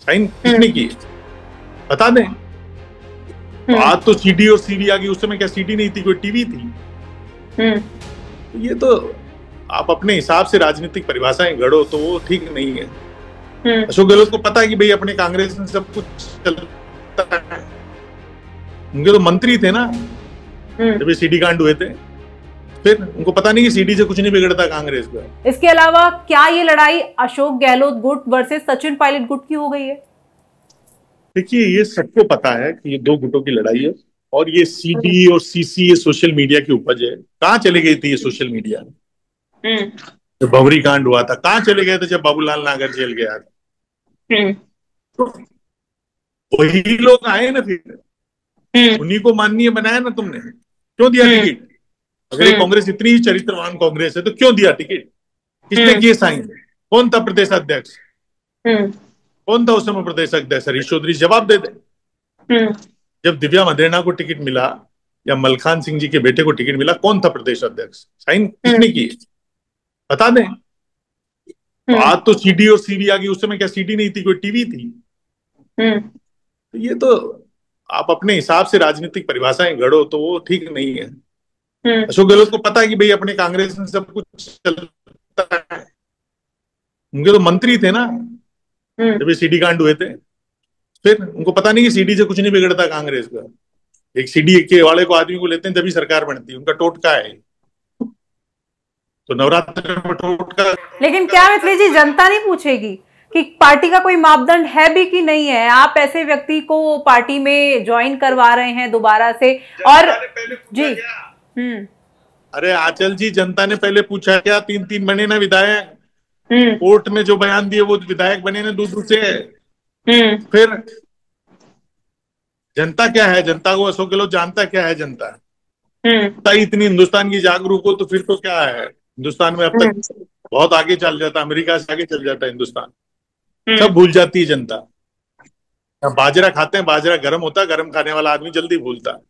Sign किसने की बता दें। तो आज तो सीडी और सीडी आ गई, उस समय क्या सीडी नहीं थी, कोई टीवी थी। तो ये तो आप अपने हिसाब से राजनीतिक परिभाषाएं गढ़ो तो वो ठीक नहीं है। अशोक गहलोत को पता है कि भाई अपने कांग्रेस में सब कुछ चलता है, उनके तो मंत्री थे ना जब ये सीडी कांड हुए थे। फिर उनको पता नहीं कि सीडी से कुछ नहीं बिगड़ता कांग्रेस का। इसके अलावा क्या ये लड़ाई अशोक गहलोत गुट वर्सेस सचिन पायलट गुट की हो गई है? देखिए, ये सबको पता है कि ये दो गुटों की लड़ाई है, और ये सीडी और सीसी ये सोशल मीडिया की उपज है। कहाँ चले गई थी ये सोशल मीडिया जब भंवरी कांड हुआ था? कहाँ चले गए थे जब बाबूलाल नागर जेल गया था? तो वही लोग आए ना, फिर उन्हीं को माननीय बनाया ना तुमने। क्यों दिया टिकट? अगर ये कांग्रेस इतनी ही चरित्रवान कांग्रेस है तो क्यों दिया टिकट? किसने किए साइन? कौन था प्रदेश अध्यक्ष? कौन था उस समय प्रदेश अध्यक्ष? हरीश चौधरी जवाब दे दे। जब दिव्या मदेरणा को टिकट मिला या मलखान सिंह जी के बेटे को टिकट मिला, कौन था प्रदेश अध्यक्ष? साइन किसने किए बता दें। तो आज तो सीडी और सीडी आ गई, उस समय क्या सीडी नहीं थी, कोई टीवी थी। तो ये तो आप अपने हिसाब से राजनीतिक परिभाषाएं गढ़ो तो वो ठीक नहीं है। अशोक गहलोत को पता है कि भाई अपने कांग्रेस में सब कुछ चलता है, उनके तो मंत्री थे ना जब ये सीडी कांड हुए थे। फिर उनको पता नहीं कि सीडी से कुछ नहीं बिगड़ता कांग्रेस का। एक सीडी के वाले को आदमी को लेते हैं तभी सरकार बनती है, उनका टोटका है। तो नवरात्र में टोटका। लेकिन क्या मिथिलेश जी, जनता नहीं पूछेगी कि पार्टी का कोई मापदंड है भी कि नहीं है? आप ऐसे व्यक्ति को पार्टी में ज्वाइन करवा रहे हैं दोबारा से। और जी अरे आंचल जी, जनता ने पहले पूछा क्या? 3-3 बने ना विधायक, कोर्ट में जो बयान दिए वो विधायक बने ना दूर से। फिर जनता क्या है? जनता को अशोक गहलोत जानता क्या है? जनता इतनी हिंदुस्तान की जागरूक हो तो फिर तो क्या है, हिंदुस्तान में अब तक बहुत आगे चल जाता, अमेरिका से आगे चल जाता हिंदुस्तान। सब भूल जाती है जनता। बाजरा खाते हैं, बाजरा गर्म होता है, गर्म खाने वाला आदमी जल्दी भूलता है।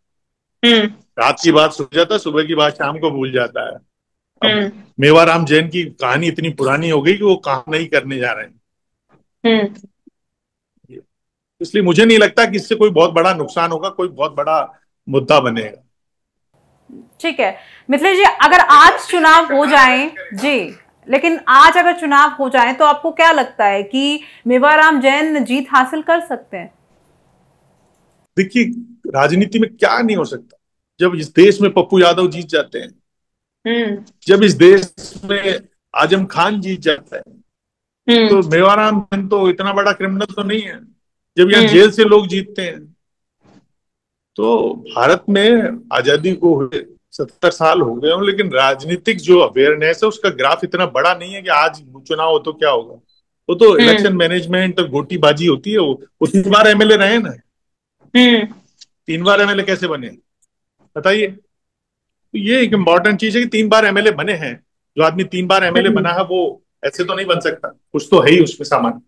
रात की बात सो जाता है, सुबह की बात शाम को भूल जाता है। मेवाराम जैन की कहानी इतनी पुरानी हो गई कि वो काम नहीं करने जा रहे हैं। इसलिए मुझे नहीं लगता कि इससे कोई बहुत बड़ा नुकसान होगा, कोई बहुत बड़ा मुद्दा बनेगा। ठीक है मिथिलेश जी, अगर आज चुनाव हो जाए जी, लेकिन आज अगर चुनाव हो जाए तो आपको क्या लगता है कि मेवाराम जैन जीत हासिल कर सकते हैं? देखिए, राजनीति में क्या नहीं हो सकता। जब इस देश में पप्पू यादव जीत जाते हैं, जब इस देश में आजम खान जीत जाता है, तो मेवाराम जैन तो इतना बड़ा क्रिमिनल तो नहीं है। जब यहाँ जेल से लोग जीतते हैं, तो भारत में आजादी को 70 साल हो गए हों, लेकिन राजनीतिक जो अवेयरनेस है उसका ग्राफ इतना बड़ा नहीं है कि आज चुनाव हो तो क्या होगा। वो तो इलेक्शन मैनेजमेंट और गोटीबाजी होती है। वो 3 बार एमएलए रहे ना। 3 बार एमएलए कैसे बने बताइए? तो ये एक इम्पॉर्टेंट चीज है कि 3 बार एमएलए बने हैं। जो आदमी 3 बार एमएलए बना है वो ऐसे तो नहीं बन सकता, कुछ तो है ही उसमें सामान।